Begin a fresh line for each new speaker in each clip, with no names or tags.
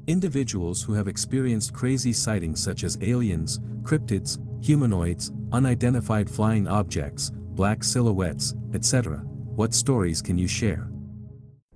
Individuals who have experienced crazy sightings such as aliens, cryptids, humanoids, unidentified flying objects, black silhouettes, etc. What stories can you share?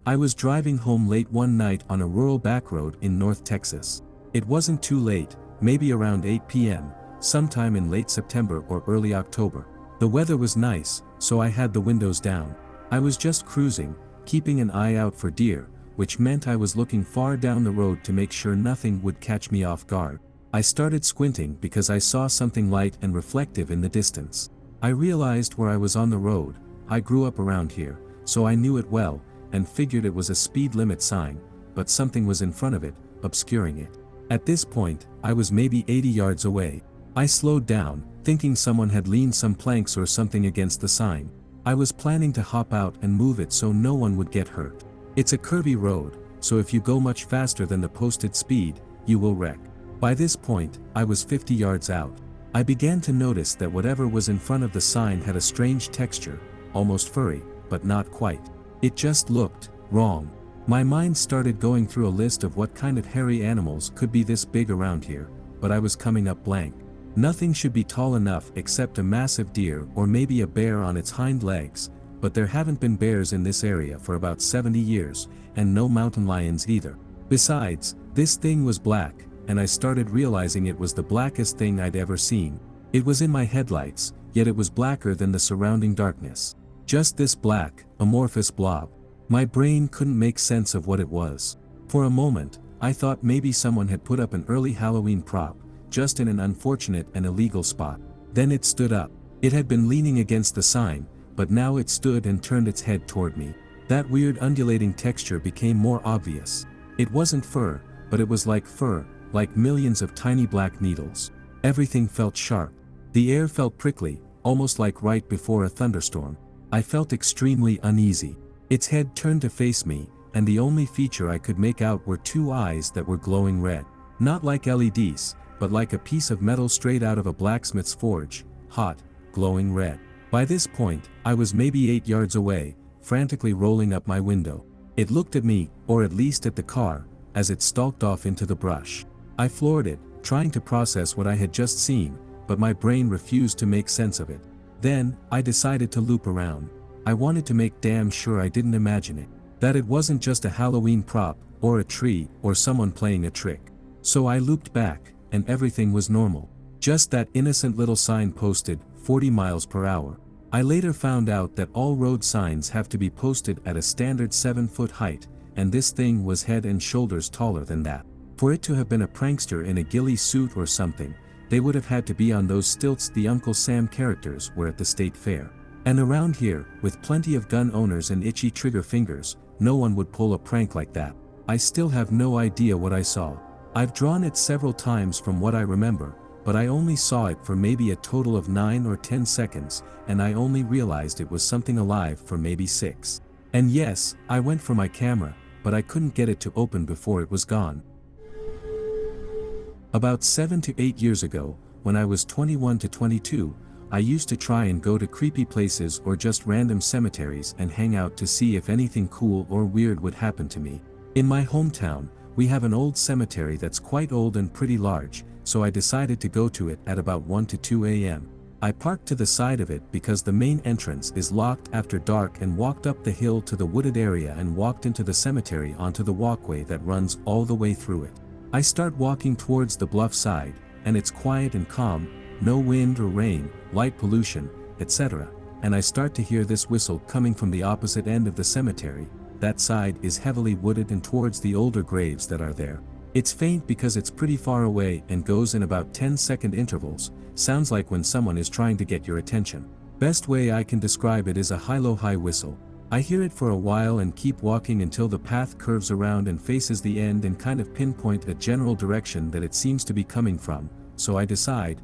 I was driving home late one night on a rural back road in North Texas. It wasn't too late, maybe around 8 p.m., sometime in late September or early October. The weather was nice, so I had the windows down. I was just cruising, keeping an eye out for deer, which meant I was looking far down the road to make sure nothing would catch me off guard. I started squinting because I saw something light and reflective in the distance. I realized where I was on the road. I grew up around here, so I knew it well, and figured it was a speed limit sign, but something was in front of it, obscuring it. At this point, I was maybe 80 yards away. I slowed down, thinking someone had leaned some planks or something against the sign. I was planning to hop out and move it so no one would get hurt. It's a curvy road, so if you go much faster than the posted speed, you will wreck. By this point, I was 50 yards out. I began to notice that whatever was in front of the sign had a strange texture, almost furry, but not quite. It just looked wrong. My mind started going through a list of what kind of hairy animals could be this big around here, but I was coming up blank. Nothing should be tall enough except a massive deer or maybe a bear on its hind legs, but there haven't been bears in this area for about 70 years, and no mountain lions either. Besides, this thing was black, and I started realizing it was the blackest thing I'd ever seen. It was in my headlights, yet it was blacker than the surrounding darkness. Just this black, amorphous blob. My brain couldn't make sense of what it was. For a moment, I thought maybe someone had put up an early Halloween prop, just in an unfortunate and illegal spot. Then it stood up. It had been leaning against the sign, but now it stood and turned its head toward me. That weird undulating texture became more obvious. It wasn't fur, but it was like fur, like millions of tiny black needles. Everything felt sharp. The air felt prickly, almost like right before a thunderstorm. I felt extremely uneasy. Its head turned to face me, and the only feature I could make out were two eyes that were glowing red. Not like LEDs, but like a piece of metal straight out of a blacksmith's forge, hot, glowing red. By this point, I was maybe 8 yards away, frantically rolling up my window. It looked at me, or at least at the car, as it stalked off into the brush. I floored it, trying to process what I had just seen, but my brain refused to make sense of it. Then, I decided to loop around. I wanted to make damn sure I didn't imagine it. That it wasn't just a Halloween prop, or a tree, or someone playing a trick. So I looped back, and everything was normal. Just that innocent little sign posted, 40 miles per hour. I later found out that all road signs have to be posted at a standard 7-foot height, and this thing was head and shoulders taller than that. For it to have been a prankster in a ghillie suit or something, they would have had to be on those stilts the Uncle Sam characters were at the state fair. And around here, with plenty of gun owners and itchy trigger fingers, no one would pull a prank like that. I still have no idea what I saw. I've drawn it several times from what I remember, but I only saw it for maybe a total of 9 or 10 seconds, and I only realized it was something alive for maybe 6. And yes, I went for my camera, but I couldn't get it to open before it was gone. About 7 to 8 years ago, when I was 21 to 22, I used to try and go to creepy places or just random cemeteries and hang out to see if anything cool or weird would happen to me. In my hometown, we have an old cemetery that's quite old and pretty large, so I decided to go to it at about 1 to 2 a.m. I parked to the side of it because the main entrance is locked after dark and walked up the hill to the wooded area and walked into the cemetery onto the walkway that runs all the way through it. I start walking towards the bluff side, and it's quiet and calm, no wind or rain, light pollution, etc., and I start to hear this whistle coming from the opposite end of the cemetery. That side is heavily wooded and towards the older graves that are there. It's faint because it's pretty far away and goes in about 10-second intervals, sounds like when someone is trying to get your attention. Best way I can describe it is a high-low-high whistle. I hear it for a while and keep walking until the path curves around and faces the end and kind of pinpoint a general direction that it seems to be coming from, so I decide,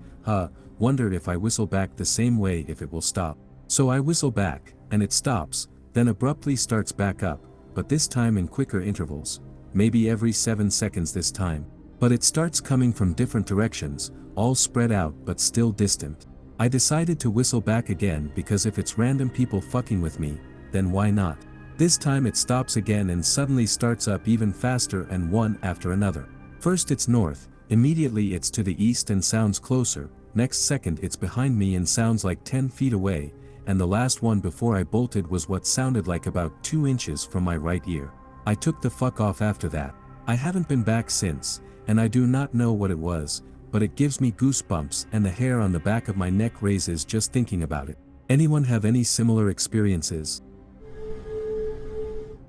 wonder if I whistle back the same way if it will stop. So I whistle back, and it stops, then abruptly starts back up, but this time in quicker intervals, maybe every 7 seconds this time. But it starts coming from different directions, all spread out but still distant. I decided to whistle back again because if it's random people fucking with me, then why not? This time it stops again and suddenly starts up even faster and one after another. First it's north, immediately it's to the east and sounds closer, next second it's behind me and sounds like 10 feet away, and the last one before I bolted was what sounded like about 2 inches from my right ear. I took the fuck off after that. I haven't been back since, and I do not know what it was, but it gives me goosebumps and the hair on the back of my neck raises just thinking about it. Anyone have any similar experiences?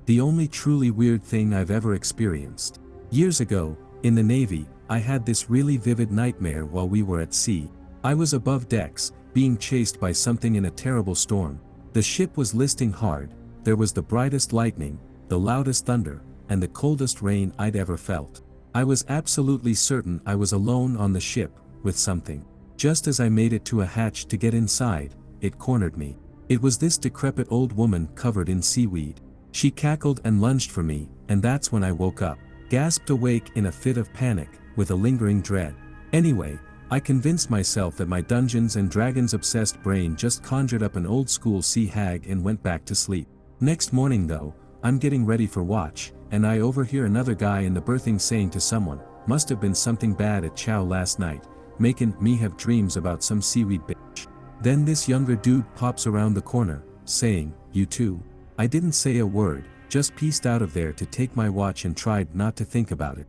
The only truly weird thing I've ever experienced. Years ago, in the Navy, I had this really vivid nightmare while we were at sea. I was above decks, being chased by something in a terrible storm. The ship was listing hard, there was the brightest lightning, the loudest thunder, and the coldest rain I'd ever felt. I was absolutely certain I was alone on the ship, with something. Just as I made it to a hatch to get inside, it cornered me. It was this decrepit old woman covered in seaweed. She cackled and lunged for me, and that's when I woke up, gasped awake in a fit of panic, with a lingering dread. Anyway, I convinced myself that my Dungeons and Dragons obsessed brain just conjured up an old school sea hag and went back to sleep. Next morning though, I'm getting ready for watch, and I overhear another guy in the berthing saying to someone, "Must have been something bad at chow last night, making me have dreams about some seaweed bitch." Then this younger dude pops around the corner, saying, "You too?" I didn't say a word, just pieced out of there to take my watch and tried not to think about it.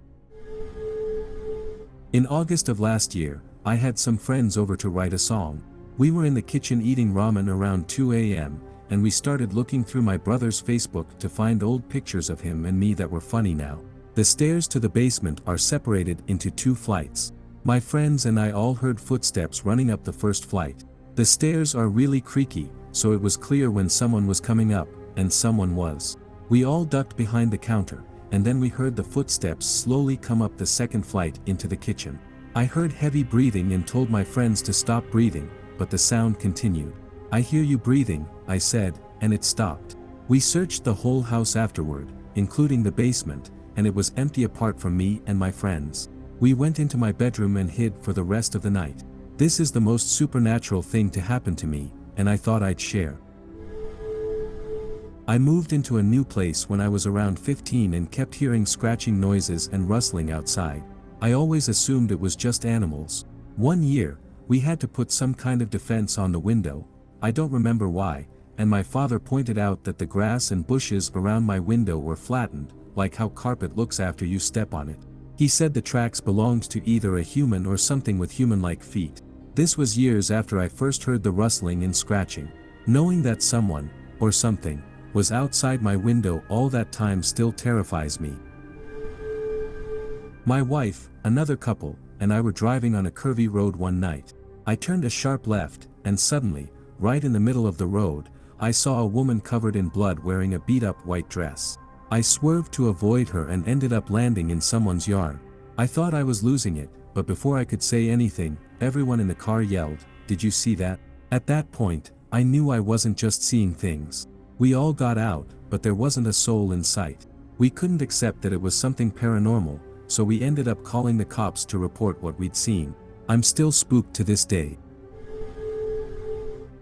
In August of last year, I had some friends over to write a song. We were in the kitchen eating ramen around 2 a.m., and we started looking through my brother's Facebook to find old pictures of him and me that were funny now. The stairs to the basement are separated into 2 flights. My friends and I all heard footsteps running up the first flight. The stairs are really creaky, so it was clear when someone was coming up, and someone was. We all ducked behind the counter, and then we heard the footsteps slowly come up the second flight into the kitchen. I heard heavy breathing and told my friends to stop breathing, but the sound continued. "I hear you breathing," I said, and it stopped. We searched the whole house afterward, including the basement, and it was empty apart from me and my friends. We went into my bedroom and hid for the rest of the night. This is the most supernatural thing to happen to me, and I thought I'd share. I moved into a new place when I was around 15 and kept hearing scratching noises and rustling outside. I always assumed it was just animals. One year, we had to put some kind of defense on the window, I don't remember why, and my father pointed out that the grass and bushes around my window were flattened, like how carpet looks after you step on it. He said the tracks belonged to either a human or something with human-like feet. This was years after I first heard the rustling and scratching. Knowing that someone, or something, was outside my window all that time still terrifies me. My wife, another couple, and I were driving on a curvy road one night. I turned a sharp left, and suddenly, right in the middle of the road, I saw a woman covered in blood wearing a beat-up white dress. I swerved to avoid her and ended up landing in someone's yard. I thought I was losing it, but before I could say anything, everyone in the car yelled, "Did you see that?" At that point, I knew I wasn't just seeing things. We all got out, but there wasn't a soul in sight. We couldn't accept that it was something paranormal, so we ended up calling the cops to report what we'd seen. I'm still spooked to this day.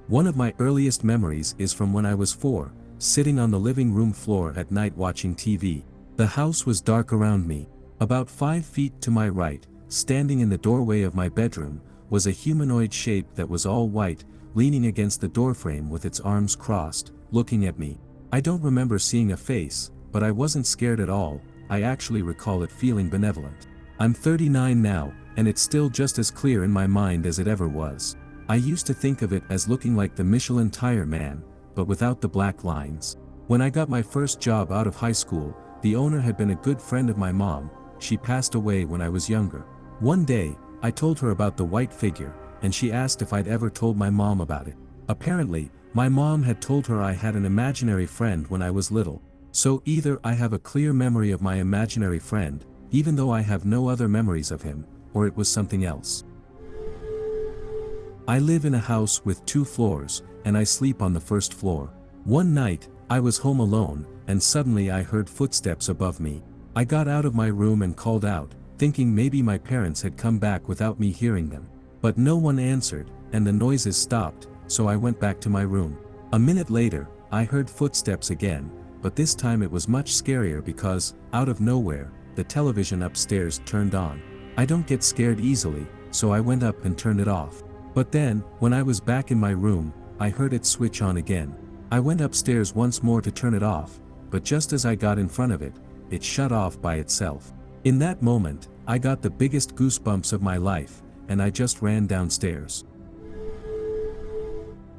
One of my earliest memories is from when I was 4, sitting on the living room floor at night watching TV. The house was dark around me. About 5 feet to my right, standing in the doorway of my bedroom, was a humanoid shape that was all white, leaning against the doorframe with its arms crossed, looking at me. I don't remember seeing a face, but I wasn't scared at all. I actually recall it feeling benevolent. I'm 39 now, and it's still just as clear in my mind as it ever was. I used to think of it as looking like the Michelin tire man, but without the black lines. When I got my first job out of high school, the owner had been a good friend of my mom. She passed away when I was younger. One day, I told her about the white figure, and she asked if I'd ever told my mom about it. Apparently, my mom had told her I had an imaginary friend when I was little. So either I have a clear memory of my imaginary friend, even though I have no other memories of him, or it was something else. I live in a house with 2 floors, and I sleep on the first floor. One night, I was home alone, and suddenly I heard footsteps above me. I got out of my room and called out, thinking maybe my parents had come back without me hearing them. But no one answered, and the noises stopped, so I went back to my room. A minute later, I heard footsteps again, but this time it was much scarier because, out of nowhere, the television upstairs turned on. I don't get scared easily, so I went up and turned it off. But then, when I was back in my room, I heard it switch on again. I went upstairs once more to turn it off, but just as I got in front of it, it shut off by itself. In that moment, I got the biggest goosebumps of my life, and I just ran downstairs.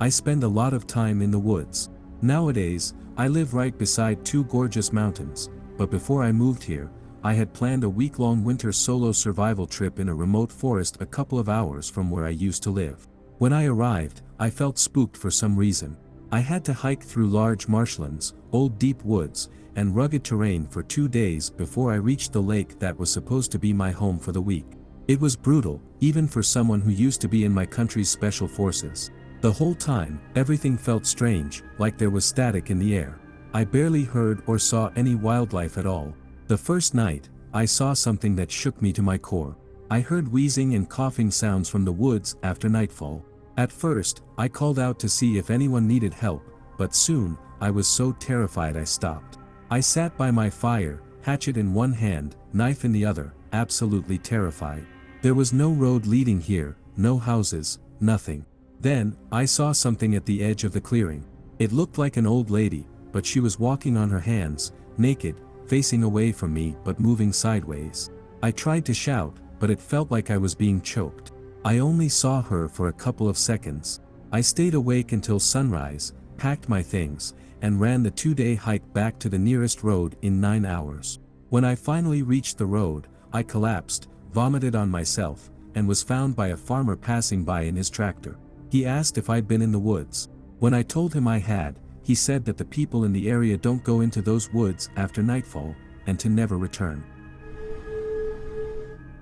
I spend a lot of time in the woods. Nowadays, I live right beside two gorgeous mountains, but before I moved here, I had planned a week-long winter solo survival trip in a remote forest a couple of hours from where I used to live. When I arrived, I felt spooked for some reason. I had to hike through large marshlands, old deep woods, and rugged terrain for 2 days before I reached the lake that was supposed to be my home for the week. It was brutal, even for someone who used to be in my country's special forces. The whole time, everything felt strange, like there was static in the air. I barely heard or saw any wildlife at all. The first night, I saw something that shook me to my core. I heard wheezing and coughing sounds from the woods after nightfall. At first, I called out to see if anyone needed help, but soon, I was so terrified I stopped. I sat by my fire, hatchet in one hand, knife in the other, absolutely terrified. There was no road leading here, no houses, nothing. Then, I saw something at the edge of the clearing. It looked like an old lady, but she was walking on her hands, naked, facing away from me but moving sideways. I tried to shout, but it felt like I was being choked. I only saw her for a couple of seconds. I stayed awake until sunrise, packed my things, and ran the 2-day hike back to the nearest road in 9 hours. When I finally reached the road, I collapsed, vomited on myself, and was found by a farmer passing by in his tractor. He asked if I'd been in the woods. When I told him I had, he said that the people in the area don't go into those woods after nightfall, and to never return.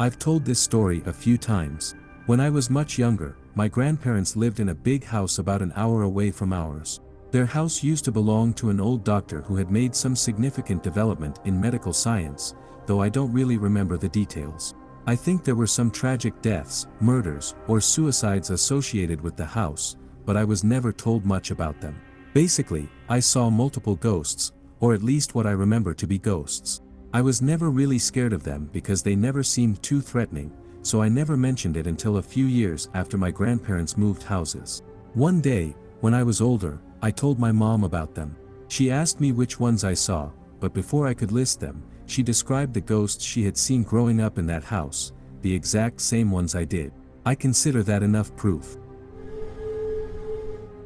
I've told this story a few times. When I was much younger, my grandparents lived in a big house about an hour away from ours. Their house used to belong to an old doctor who had made some significant development in medical science, though I don't really remember the details. I think there were some tragic deaths, murders, or suicides associated with the house, but I was never told much about them. Basically, I saw multiple ghosts, or at least what I remember to be ghosts. I was never really scared of them because they never seemed too threatening, so I never mentioned it until a few years after my grandparents moved houses. One day, when I was older, I told my mom about them. She asked me which ones I saw, but before I could list them, she described the ghosts she had seen growing up in that house, the exact same ones I did. I consider that enough proof.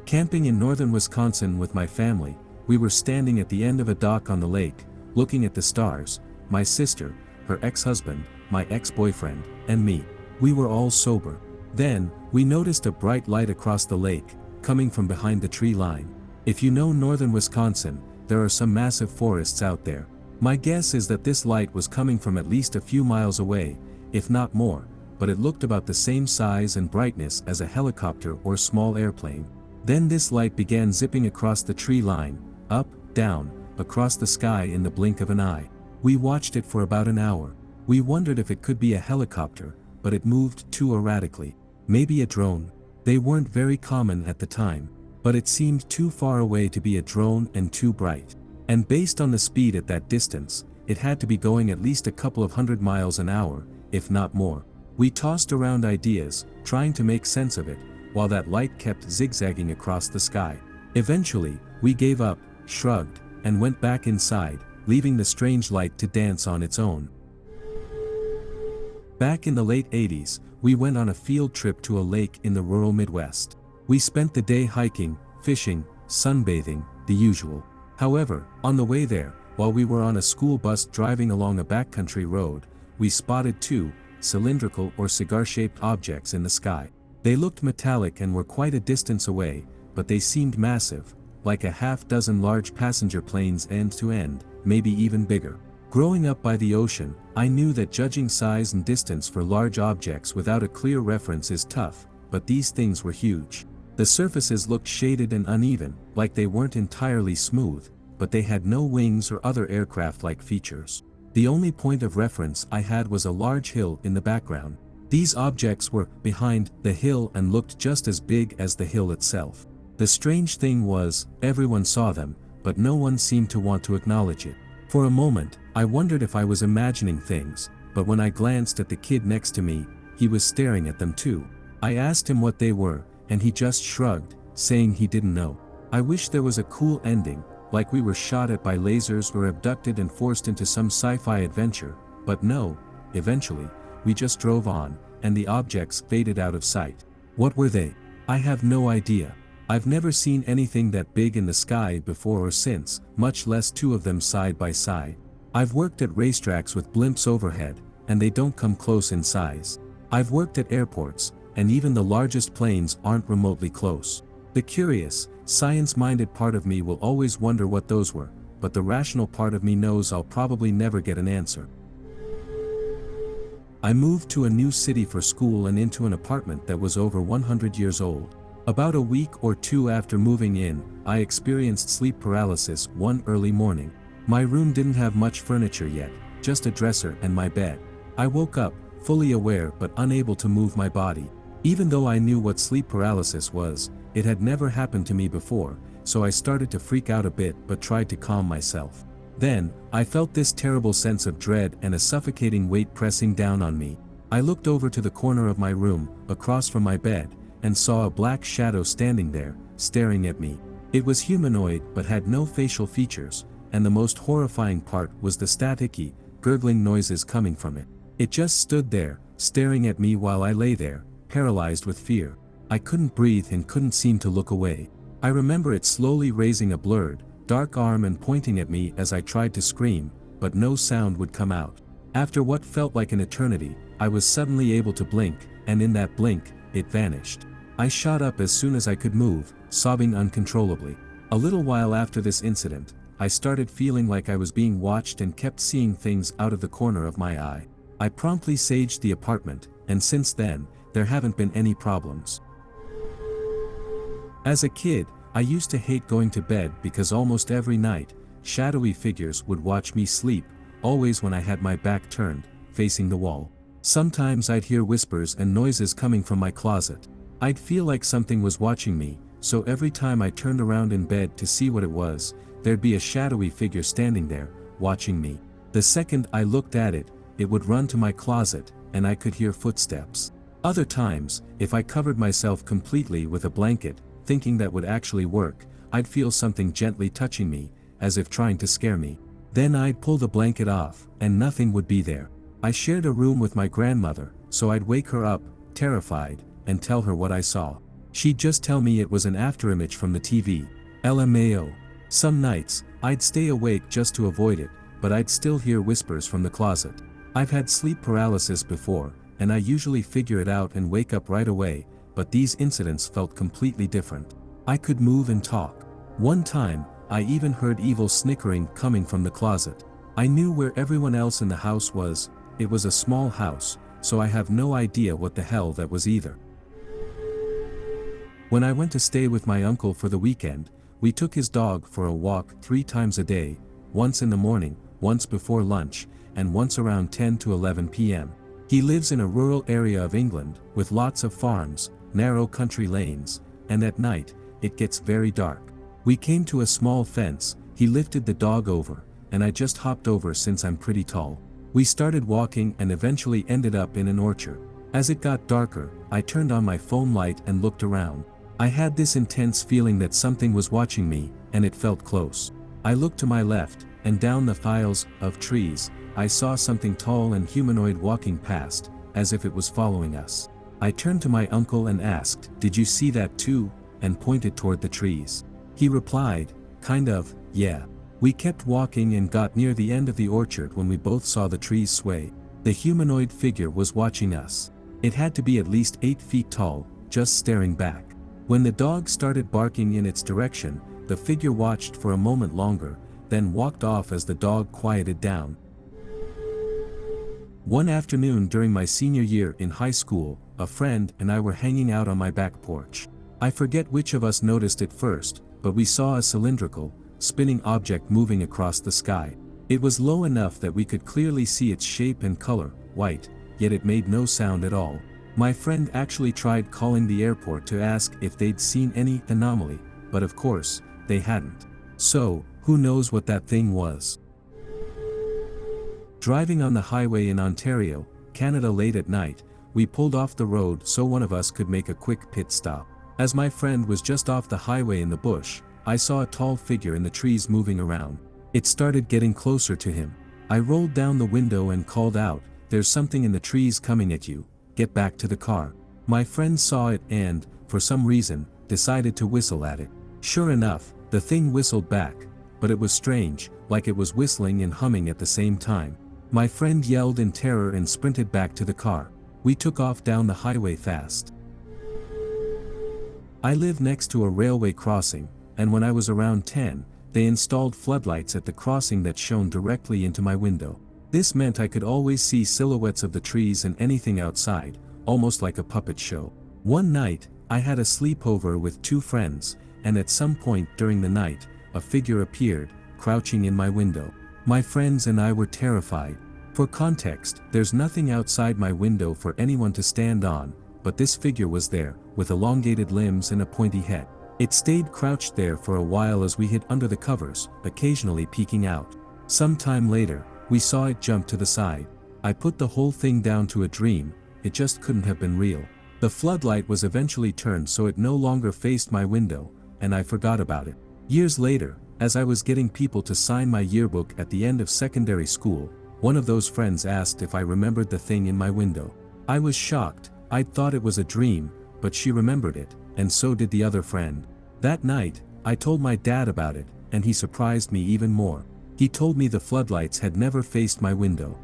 Camping in northern Wisconsin with my family, we were standing at the end of a dock on the lake, looking at the stars, my sister, her ex-husband, my ex-boyfriend, and me. We were all sober. Then, we noticed a bright light across the lake, coming from behind the tree line. If you know northern Wisconsin, there are some massive forests out there. My guess is that this light was coming from at least a few miles away, if not more, but it looked about the same size and brightness as a helicopter or small airplane. Then this light began zipping across the tree line, up, down, across the sky in the blink of an eye. We watched it for about an hour. We wondered if it could be a helicopter, but it moved too erratically. Maybe a drone. They weren't very common at the time, but it seemed too far away to be a drone and too bright. And based on the speed at that distance, it had to be going at least a couple of 100 miles an hour, if not more. We tossed around ideas, trying to make sense of it, while that light kept zigzagging across the sky. Eventually, we gave up, shrugged, and went back inside, leaving the strange light to dance on its own. Back in the late 80s, we went on a field trip to a lake in the rural Midwest. We spent the day hiking, fishing, sunbathing, the usual. However, on the way there, while we were on a school bus driving along a backcountry road, we spotted two cylindrical or cigar-shaped objects in the sky. They looked metallic and were quite a distance away, but they seemed massive, like a half-dozen large passenger planes end to end, maybe even bigger. Growing up by the ocean, I knew that judging size and distance for large objects without a clear reference is tough, but these things were huge. The surfaces looked shaded and uneven, like they weren't entirely smooth, but they had no wings or other aircraft-like features. The only point of reference I had was a large hill in the background. These objects were behind the hill and looked just as big as the hill itself. The strange thing was, everyone saw them, but no one seemed to want to acknowledge it. For a moment, I wondered if I was imagining things, but when I glanced at the kid next to me, he was staring at them too. I asked him what they were, and he just shrugged, saying he didn't know. I wish there was a cool ending, like we were shot at by lasers or abducted and forced into some sci-fi adventure, but no, eventually, we just drove on, and the objects faded out of sight. What were they? I have no idea. I've never seen anything that big in the sky before or since, much less two of them side by side. I've worked at racetracks with blimps overhead, and they don't come close in size. I've worked at airports, and even the largest planes aren't remotely close. The curious, science-minded part of me will always wonder what those were, but the rational part of me knows I'll probably never get an answer. I moved to a new city for school and into an apartment that was over 100 years old. About a week or two after moving in, I experienced sleep paralysis one early morning. My room didn't have much furniture yet, just a dresser and my bed. I woke up, fully aware but unable to move my body. Even though I knew what sleep paralysis was, it had never happened to me before, so I started to freak out a bit but tried to calm myself. Then, I felt this terrible sense of dread and a suffocating weight pressing down on me. I looked over to the corner of my room, across from my bed, and saw a black shadow standing there, staring at me. It was humanoid but had no facial features, and the most horrifying part was the staticky, gurgling noises coming from it. It just stood there, staring at me while I lay there, paralyzed with fear. I couldn't breathe and couldn't seem to look away. I remember it slowly raising a blurred, dark arm and pointing at me as I tried to scream, but no sound would come out. After what felt like an eternity, I was suddenly able to blink, and in that blink, it vanished. I shot up as soon as I could move, sobbing uncontrollably. A little while after this incident, I started feeling like I was being watched and kept seeing things out of the corner of my eye. I promptly saged the apartment, and since then, there haven't been any problems. As a kid, I used to hate going to bed because almost every night, shadowy figures would watch me sleep, always when I had my back turned, facing the wall. Sometimes I'd hear whispers and noises coming from my closet. I'd feel like something was watching me, so every time I turned around in bed to see what it was, there'd be a shadowy figure standing there, watching me. The second I looked at it, it would run to my closet, and I could hear footsteps. Other times, if I covered myself completely with a blanket, thinking that would actually work, I'd feel something gently touching me, as if trying to scare me. Then I'd pull the blanket off, and nothing would be there. I shared a room with my grandmother, so I'd wake her up, terrified, and tell her what I saw. She'd just tell me it was an afterimage from the TV. LMAO. Some nights, I'd stay awake just to avoid it, but I'd still hear whispers from the closet. I've had sleep paralysis before, and I usually figure it out and wake up right away, but these incidents felt completely different. I could move and talk. One time, I even heard evil snickering coming from the closet. I knew where everyone else in the house was. It was a small house, so I have no idea what the hell that was either. When I went to stay with my uncle for the weekend, we took his dog for a walk 3 times a day, once in the morning, once before lunch, and once around 10 to 11 p.m. He lives in a rural area of England, with lots of farms, narrow country lanes, and at night, it gets very dark. We came to a small fence, he lifted the dog over, and I just hopped over since I'm pretty tall. We started walking and eventually ended up in an orchard. As it got darker, I turned on my phone light and looked around. I had this intense feeling that something was watching me, and it felt close. I looked to my left, and down the aisles of trees, I saw something tall and humanoid walking past, as if it was following us. I turned to my uncle and asked, "Did you see that too?" and pointed toward the trees. He replied, "Kind of, yeah." We kept walking and got near the end of the orchard when we both saw the trees sway. The humanoid figure was watching us. It had to be at least 8 feet tall, just staring back. When the dog started barking in its direction, the figure watched for a moment longer, then walked off as the dog quieted down. One afternoon during my senior year in high school, a friend and I were hanging out on my back porch. I forget which of us noticed it first, but we saw a cylindrical, spinning object moving across the sky. It was low enough that we could clearly see its shape and color, white, yet it made no sound at all. My friend actually tried calling the airport to ask if they'd seen any anomaly, but of course, they hadn't. So, who knows what that thing was? Driving on the highway in Ontario, Canada late at night, we pulled off the road so one of us could make a quick pit stop. As my friend was just off the highway in the bush, I saw a tall figure in the trees moving around. It started getting closer to him. I rolled down the window and called out, "There's something in the trees coming at you, get back to the car." My friend saw it and, for some reason, decided to whistle at it. Sure enough, the thing whistled back, but it was strange, like it was whistling and humming at the same time. My friend yelled in terror and sprinted back to the car. We took off down the highway fast. I live next to a railway crossing, and when I was around 10, they installed floodlights at the crossing that shone directly into my window. This meant I could always see silhouettes of the trees and anything outside, almost like a puppet show. One night, I had a sleepover with 2 friends, and at some point during the night, a figure appeared, crouching in my window. My friends and I were terrified. For context, there's nothing outside my window for anyone to stand on, but this figure was there, with elongated limbs and a pointy head. It stayed crouched there for a while as we hid under the covers, occasionally peeking out. Some time later, we saw it jump to the side. I put the whole thing down to a dream, it just couldn't have been real. The floodlight was eventually turned so it no longer faced my window, and I forgot about it. Years later, as I was getting people to sign my yearbook at the end of secondary school, one of those friends asked if I remembered the thing in my window. I was shocked, I'd thought it was a dream, but she remembered it, and so did the other friend. That night, I told my dad about it, and he surprised me even more. He told me the floodlights had never faced my window.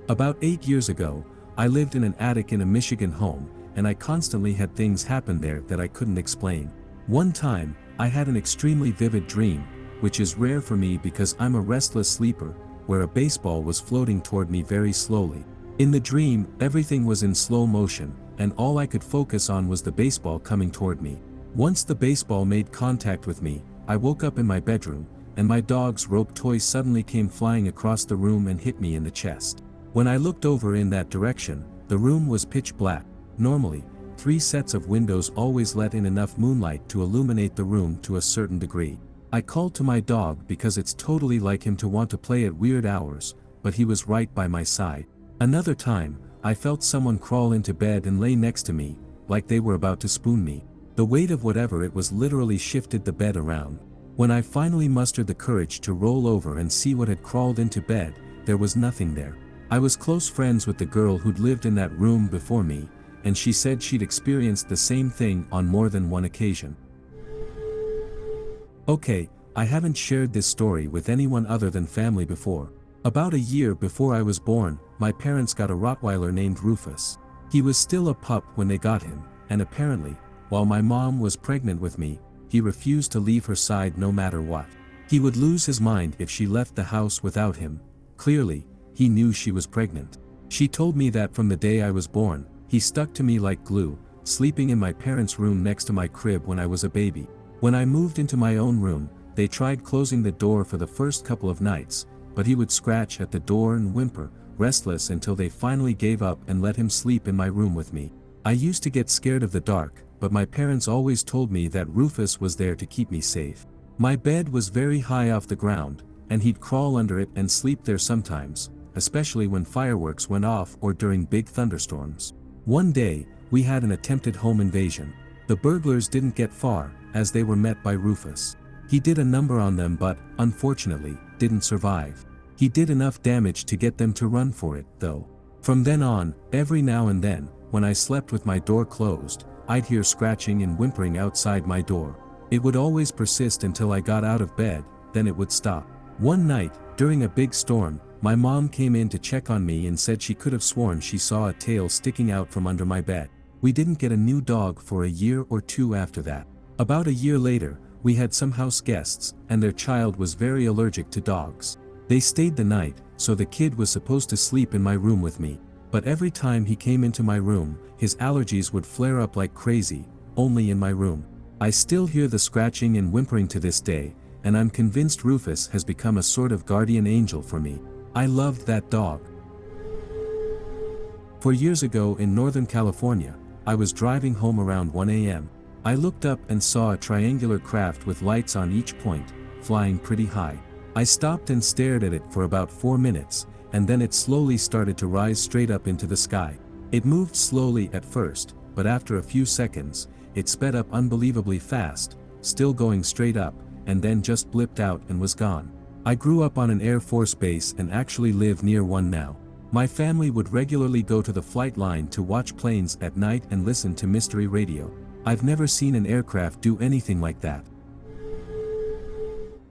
About 8 years ago, I lived in an attic in a Michigan home, and I constantly had things happen there that I couldn't explain. One time, I had an extremely vivid dream, which is rare for me because I'm a restless sleeper, where a baseball was floating toward me very slowly. In the dream, everything was in slow motion, and all I could focus on was the baseball coming toward me. Once the baseball made contact with me, I woke up in my bedroom, and my dog's rope toy suddenly came flying across the room and hit me in the chest. When I looked over in that direction, the room was pitch black. Normally, 3 sets of windows always let in enough moonlight to illuminate the room to a certain degree. I called to my dog because it's totally like him to want to play at weird hours, but he was right by my side. Another time, I felt someone crawl into bed and lay next to me, like they were about to spoon me. The weight of whatever it was literally shifted the bed around. When I finally mustered the courage to roll over and see what had crawled into bed, there was nothing there. I was close friends with the girl who'd lived in that room before me, and she said she'd experienced the same thing on more than one occasion. Okay, I haven't shared this story with anyone other than family before. About a year before I was born, my parents got a Rottweiler named Rufus. He was still a pup when they got him, and apparently, while my mom was pregnant with me, he refused to leave her side no matter what. He would lose his mind if she left the house without him. Clearly, he knew she was pregnant. She told me that from the day I was born, he stuck to me like glue, sleeping in my parents' room next to my crib when I was a baby. When I moved into my own room, they tried closing the door for the first couple of nights, but he would scratch at the door and whimper, restless until they finally gave up and let him sleep in my room with me. I used to get scared of the dark, but my parents always told me that Rufus was there to keep me safe. My bed was very high off the ground, and he'd crawl under it and sleep there sometimes, especially when fireworks went off or during big thunderstorms. One day, we had an attempted home invasion. The burglars didn't get far, as they were met by Rufus. He did a number on them but, unfortunately, didn't survive. He did enough damage to get them to run for it, though. From then on, every now and then, when I slept with my door closed, I'd hear scratching and whimpering outside my door. It would always persist until I got out of bed, then it would stop. One night, during a big storm, my mom came in to check on me and said she could have sworn she saw a tail sticking out from under my bed. We didn't get a new dog for a year or 2 after that. About a year later, we had some house guests, and their child was very allergic to dogs. They stayed the night, so the kid was supposed to sleep in my room with me. But every time he came into my room, his allergies would flare up like crazy, only in my room. I still hear the scratching and whimpering to this day, and I'm convinced Rufus has become a sort of guardian angel for me. I loved that dog. 4 years ago in Northern California, I was driving home around 1 a.m. I looked up and saw a triangular craft with lights on each point, flying pretty high. I stopped and stared at it for about 4 minutes, and then it slowly started to rise straight up into the sky. It moved slowly at first, but after a few seconds, it sped up unbelievably fast, still going straight up, and then just blipped out and was gone. I grew up on an Air Force base and actually live near one now. My family would regularly go to the flight line to watch planes at night and listen to mystery radio. I've never seen an aircraft do anything like that.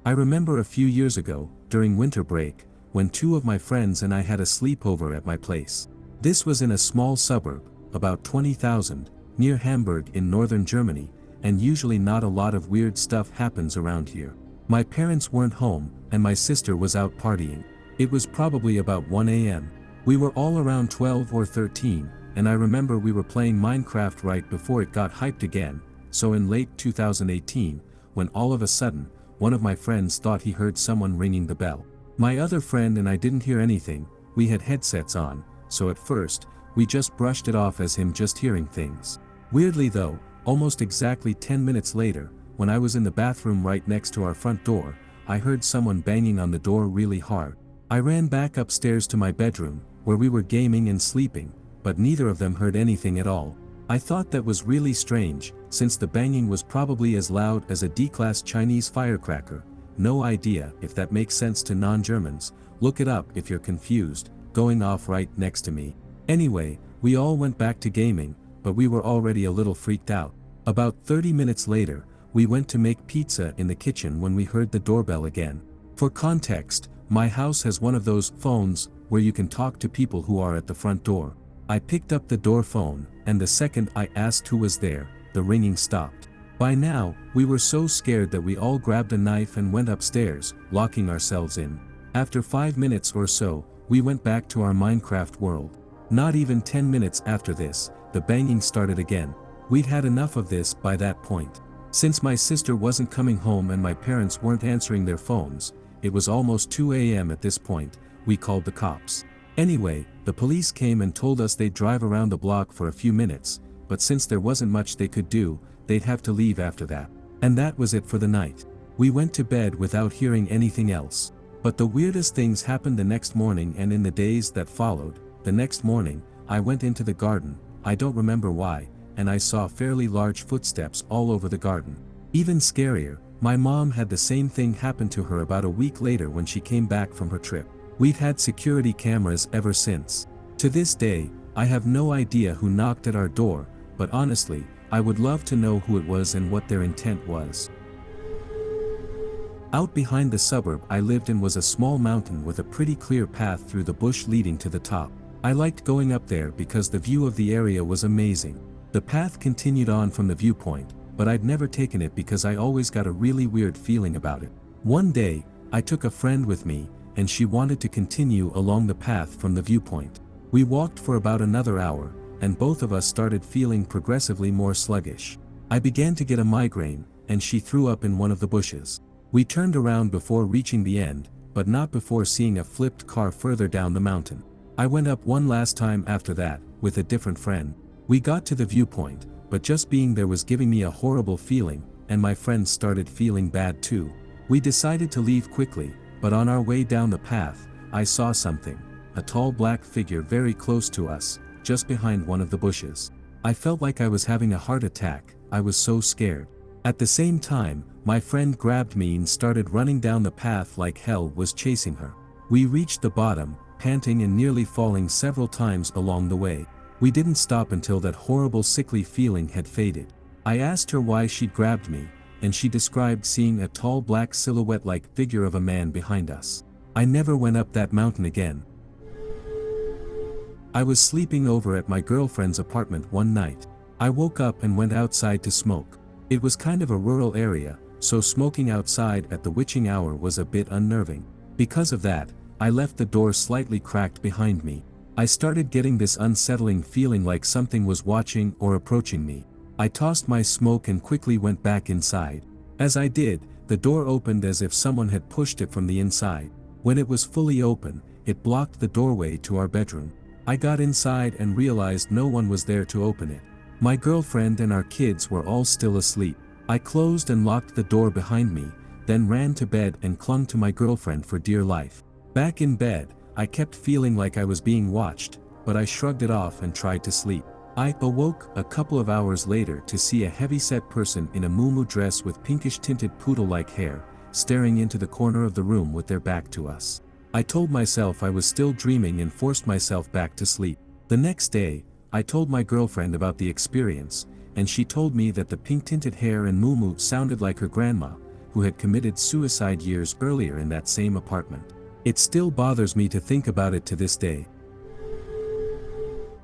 I remember a few years ago, during winter break, when 2 of my friends and I had a sleepover at my place. This was in a small suburb, about 20,000, near Hamburg in northern Germany, and usually not a lot of weird stuff happens around here. My parents weren't home, and my sister was out partying. It was probably about 1 a.m. We were all around 12 or 13, and I remember we were playing Minecraft right before it got hyped again, so in late 2018, when all of a sudden, one of my friends thought he heard someone ringing the bell. My other friend and I didn't hear anything. We had headsets on, so at first, we just brushed it off as him just hearing things. Weirdly though, almost exactly 10 minutes later, when I was in the bathroom right next to our front door, I heard someone banging on the door really hard. I ran back upstairs to my bedroom, where we were gaming and sleeping, but neither of them heard anything at all. I thought that was really strange, since the banging was probably as loud as a D-class Chinese firecracker. No idea if that makes sense to non-Germans. Look it up if you're confused, going off right next to me. Anyway, we all went back to gaming, but we were already a little freaked out. About 30 minutes later, we went to make pizza in the kitchen when we heard the doorbell again. For context, my house has one of those phones where you can talk to people who are at the front door. I picked up the door phone, and the second I asked who was there, the ringing stopped. By now, we were so scared that we all grabbed a knife and went upstairs, locking ourselves in. After 5 minutes or so, we went back to our Minecraft world. Not even 10 minutes after this, the banging started again. We'd had enough of this by that point. Since my sister wasn't coming home and my parents weren't answering their phones, it was almost 2 a.m. at this point. We called the cops. Anyway, the police came and told us they'd drive around the block for a few minutes, but since there wasn't much they could do, they'd have to leave after that. And that was it for the night. We went to bed without hearing anything else. But the weirdest things happened the next morning and in the days that followed. The next morning, I went into the garden, I don't remember why, and I saw fairly large footsteps all over the garden. Even scarier, my mom had the same thing happen to her about a week later when she came back from her trip. We've had security cameras ever since. To this day, I have no idea who knocked at our door, but honestly, I would love to know who it was and what their intent was. Out behind the suburb I lived in was a small mountain with a pretty clear path through the bush leading to the top. I liked going up there because the view of the area was amazing. The path continued on from the viewpoint, but I'd never taken it because I always got a really weird feeling about it. One day, I took a friend with me, and she wanted to continue along the path from the viewpoint. We walked for about another hour, and both of us started feeling progressively more sluggish. I began to get a migraine, and she threw up in one of the bushes. We turned around before reaching the end, but not before seeing a flipped car further down the mountain. I went up one last time after that, with a different friend. We got to the viewpoint, but just being there was giving me a horrible feeling, and my friends started feeling bad too. We decided to leave quickly, but on our way down the path, I saw something, a tall black figure very close to us, just behind one of the bushes. I felt like I was having a heart attack, I was so scared. At the same time, my friend grabbed me and started running down the path like hell was chasing her. We reached the bottom, panting and nearly falling several times along the way. We didn't stop until that horrible sickly feeling had faded. I asked her why she'd grabbed me, and she described seeing a tall black silhouette-like figure of a man behind us. I never went up that mountain again. I was sleeping over at my girlfriend's apartment one night. I woke up and went outside to smoke. It was kind of a rural area, so smoking outside at the witching hour was a bit unnerving. Because of that, I left the door slightly cracked behind me. I started getting this unsettling feeling like something was watching or approaching me. I tossed my smoke and quickly went back inside. As I did, the door opened as if someone had pushed it from the inside. When it was fully open, it blocked the doorway to our bedroom. I got inside and realized no one was there to open it. My girlfriend and our kids were all still asleep. I closed and locked the door behind me, then ran to bed and clung to my girlfriend for dear life. Back in bed, I kept feeling like I was being watched, but I shrugged it off and tried to sleep. I awoke a couple of hours later to see a heavy-set person in a muumuu dress with pinkish-tinted poodle-like hair, staring into the corner of the room with their back to us. I told myself I was still dreaming and forced myself back to sleep. The next day, I told my girlfriend about the experience, and she told me that the pink-tinted hair and muumuu sounded like her grandma, who had committed suicide years earlier in that same apartment. It still bothers me to think about it to this day.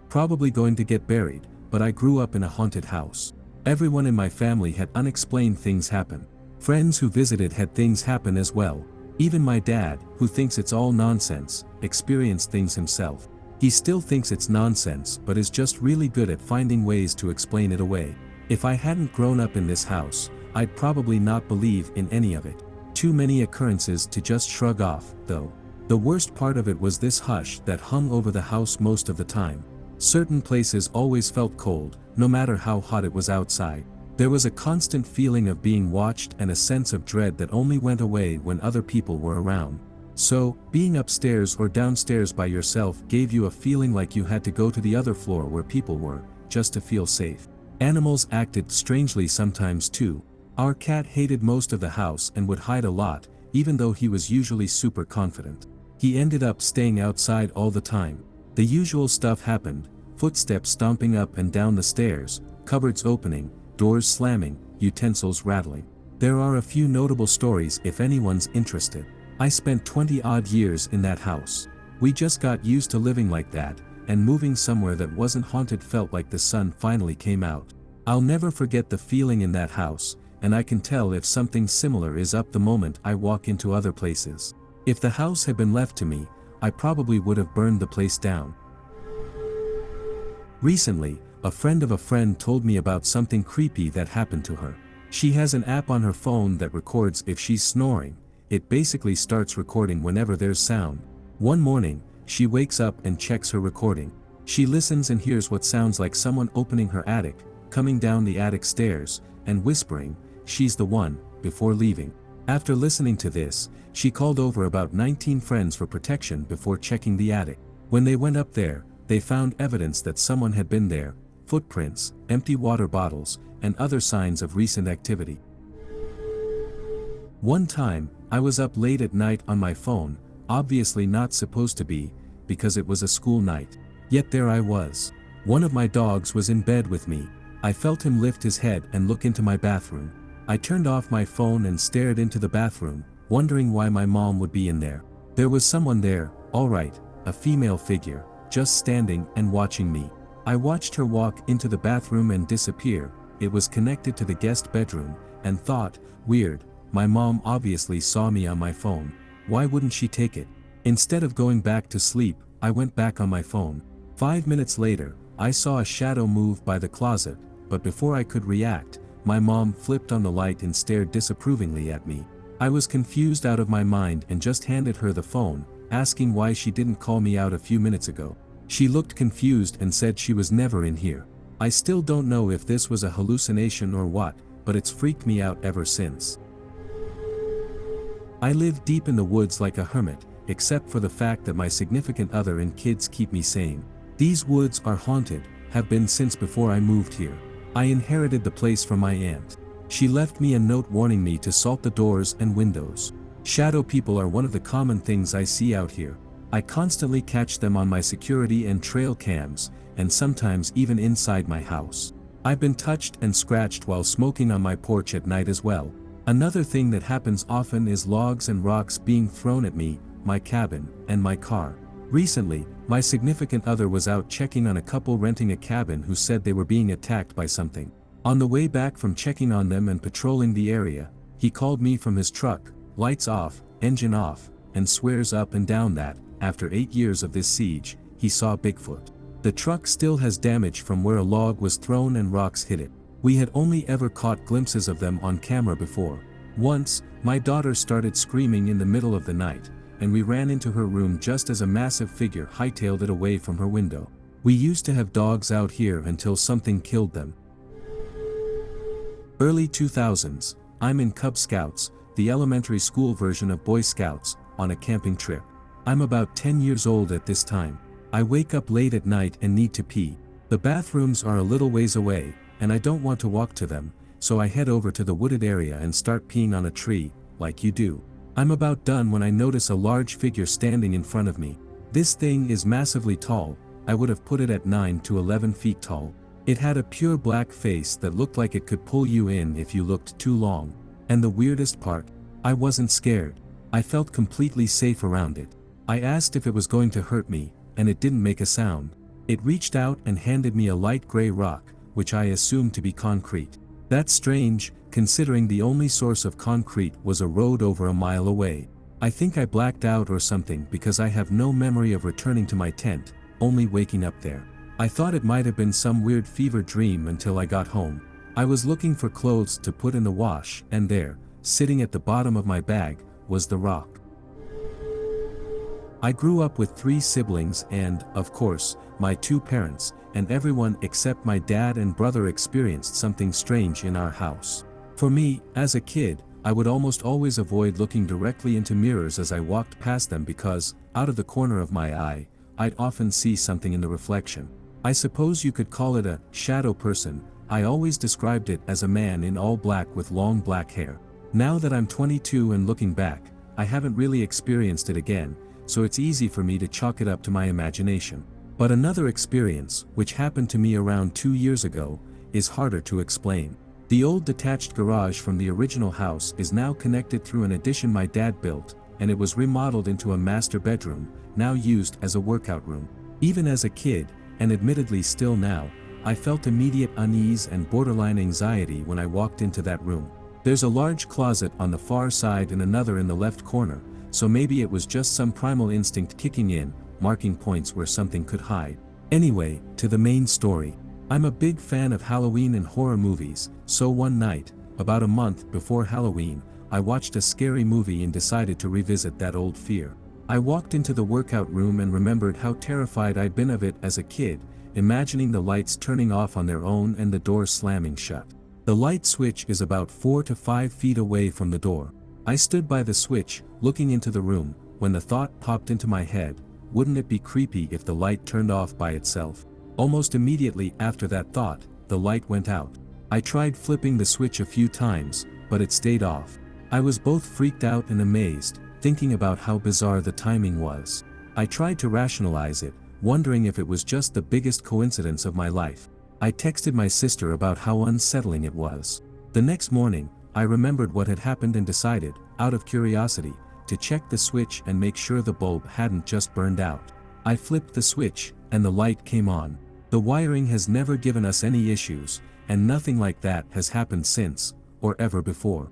Probably going to get buried, but I grew up in a haunted house. Everyone in my family had unexplained things happen. Friends who visited had things happen as well. Even my dad, who thinks it's all nonsense, experienced things himself. He still thinks it's nonsense but is just really good at finding ways to explain it away. If I hadn't grown up in this house, I'd probably not believe in any of it. Too many occurrences to just shrug off, though. The worst part of it was this hush that hung over the house most of the time. Certain places always felt cold, no matter how hot it was outside. There was a constant feeling of being watched and a sense of dread that only went away when other people were around. So, being upstairs or downstairs by yourself gave you a feeling like you had to go to the other floor where people were, just to feel safe. Animals acted strangely sometimes too. Our cat hated most of the house and would hide a lot, even though he was usually super confident. He ended up staying outside all the time. The usual stuff happened: footsteps stomping up and down the stairs, cupboards opening, doors slamming, utensils rattling. There are a few notable stories if anyone's interested. I spent 20-odd years in that house. We just got used to living like that, and moving somewhere that wasn't haunted felt like the sun finally came out. I'll never forget the feeling in that house, and I can tell if something similar is up the moment I walk into other places. If the house had been left to me, I probably would have burned the place down. Recently, a friend of a friend told me about something creepy that happened to her. She has an app on her phone that records if she's snoring. It basically starts recording whenever there's sound. One morning, she wakes up and checks her recording. She listens and hears what sounds like someone opening her attic, coming down the attic stairs, and whispering, "She's the one," before leaving. After listening to this, she called over about 19 friends for protection before checking the attic. When they went up there, they found evidence that someone had been there: footprints, empty water bottles, and other signs of recent activity. One time, I was up late at night on my phone, obviously not supposed to be, because it was a school night. Yet there I was. One of my dogs was in bed with me. I felt him lift his head and look into my bathroom. I turned off my phone and stared into the bathroom, wondering why my mom would be in there. There was someone there, all right, a female figure, just standing and watching me. I watched her walk into the bathroom and disappear. It was connected to the guest bedroom, and thought, weird, my mom obviously saw me on my phone. Why wouldn't she take it? Instead of going back to sleep, I went back on my phone. 5 minutes later, I saw a shadow move by the closet, but before I could react, my mom flipped on the light and stared disapprovingly at me. I was confused out of my mind and just handed her the phone, asking why she didn't call me out a few minutes ago. She looked confused and said she was never in here. I still don't know if this was a hallucination or what, but it's freaked me out ever since. I live deep in the woods like a hermit, except for the fact that my significant other and kids keep me sane. These woods are haunted, have been since before I moved here. I inherited the place from my aunt. She left me a note warning me to salt the doors and windows. Shadow people are one of the common things I see out here. I constantly catch them on my security and trail cams, and sometimes even inside my house. I've been touched and scratched while smoking on my porch at night as well. Another thing that happens often is logs and rocks being thrown at me, my cabin, and my car. Recently, my significant other was out checking on a couple renting a cabin who said they were being attacked by something. On the way back from checking on them and patrolling the area, he called me from his truck, lights off, engine off, and swears up and down that, after 8 years of this siege, he saw Bigfoot. The truck still has damage from where a log was thrown and rocks hit it. We had only ever caught glimpses of them on camera before. Once, my daughter started screaming in the middle of the night, and we ran into her room just as a massive figure hightailed it away from her window. We used to have dogs out here until something killed them. Early 2000s, I'm in Cub Scouts, the elementary school version of Boy Scouts, on a camping trip. I'm about 10 years old at this time. I wake up late at night and need to pee. The bathrooms are a little ways away, and I don't want to walk to them, so I head over to the wooded area and start peeing on a tree, like you do. I'm about done when I notice a large figure standing in front of me. This thing is massively tall. I would have put it at 9 to 11 feet tall. It had a pure black face that looked like it could pull you in if you looked too long. And the weirdest part, I wasn't scared. I felt completely safe around it. I asked if it was going to hurt me, and it didn't make a sound. It reached out and handed me a light gray rock, which I assumed to be concrete. That's strange, considering the only source of concrete was a road over a mile away. I think I blacked out or something because I have no memory of returning to my tent, only waking up there. I thought it might have been some weird fever dream until I got home. I was looking for clothes to put in the wash, and there, sitting at the bottom of my bag, was the rock. I grew up with 3 siblings and, of course, my 2 parents, and everyone except my dad and brother experienced something strange in our house. For me, as a kid, I would almost always avoid looking directly into mirrors as I walked past them because, out of the corner of my eye, I'd often see something in the reflection. I suppose you could call it a shadow person. I always described it as a man in all black with long black hair. Now that I'm 22 and looking back, I haven't really experienced it again, so it's easy for me to chalk it up to my imagination. But another experience, which happened to me around 2 years ago, is harder to explain. The old detached garage from the original house is now connected through an addition my dad built, and it was remodeled into a master bedroom, now used as a workout room. Even as a kid, and admittedly still now, I felt immediate unease and borderline anxiety when I walked into that room. There's a large closet on the far side and another in the left corner, so maybe it was just some primal instinct kicking in, marking points where something could hide. Anyway, to the main story. I'm a big fan of Halloween and horror movies, so one night, about a month before Halloween, I watched a scary movie and decided to revisit that old fear. I walked into the workout room and remembered how terrified I'd been of it as a kid, imagining the lights turning off on their own and the door slamming shut. The light switch is about 4 to 5 feet away from the door. I stood by the switch, looking into the room, when the thought popped into my head, wouldn't it be creepy if the light turned off by itself? Almost immediately after that thought, the light went out. I tried flipping the switch a few times, but it stayed off. I was both freaked out and amazed, thinking about how bizarre the timing was. I tried to rationalize it, wondering if it was just the biggest coincidence of my life. I texted my sister about how unsettling it was. The next morning, I remembered what had happened and decided, out of curiosity, to check the switch and make sure the bulb hadn't just burned out. I flipped the switch, and the light came on. The wiring has never given us any issues, and nothing like that has happened since, or ever before.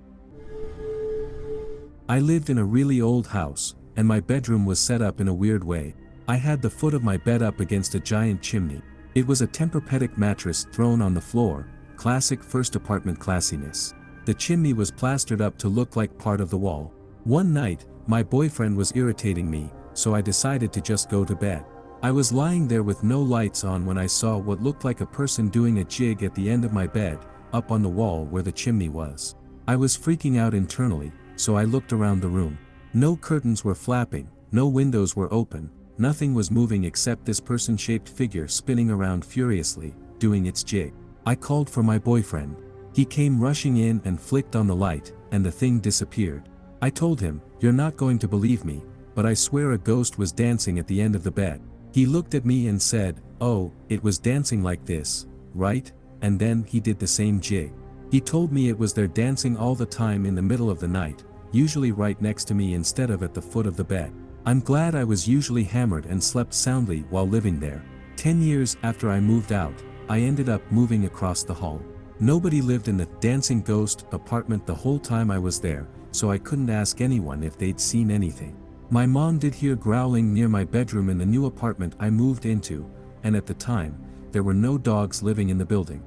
I lived in a really old house, and my bedroom was set up in a weird way. I had the foot of my bed up against a giant chimney. It was a Tempur-Pedic mattress thrown on the floor, classic first apartment classiness. The chimney was plastered up to look like part of the wall. One night, my boyfriend was irritating me, so I decided to just go to bed. I was lying there with no lights on when I saw what looked like a person doing a jig at the end of my bed, up on the wall where the chimney was. I was freaking out internally, so I looked around the room. No curtains were flapping, no windows were open, nothing was moving except this person-shaped figure spinning around furiously, doing its jig. I called for my boyfriend. He came rushing in and flicked on the light, and the thing disappeared. I told him, "You're not going to believe me, but I swear a ghost was dancing at the end of the bed." He looked at me and said, "Oh, it was dancing like this, right?" And then he did the same jig. He told me it was there dancing all the time in the middle of the night, usually right next to me instead of at the foot of the bed. I'm glad I was usually hammered and slept soundly while living there. 10 years after I moved out, I ended up moving across the hall. Nobody lived in the dancing ghost apartment the whole time I was there, so I couldn't ask anyone if they'd seen anything. My mom did hear growling near my bedroom in the new apartment I moved into, and at the time, there were no dogs living in the building.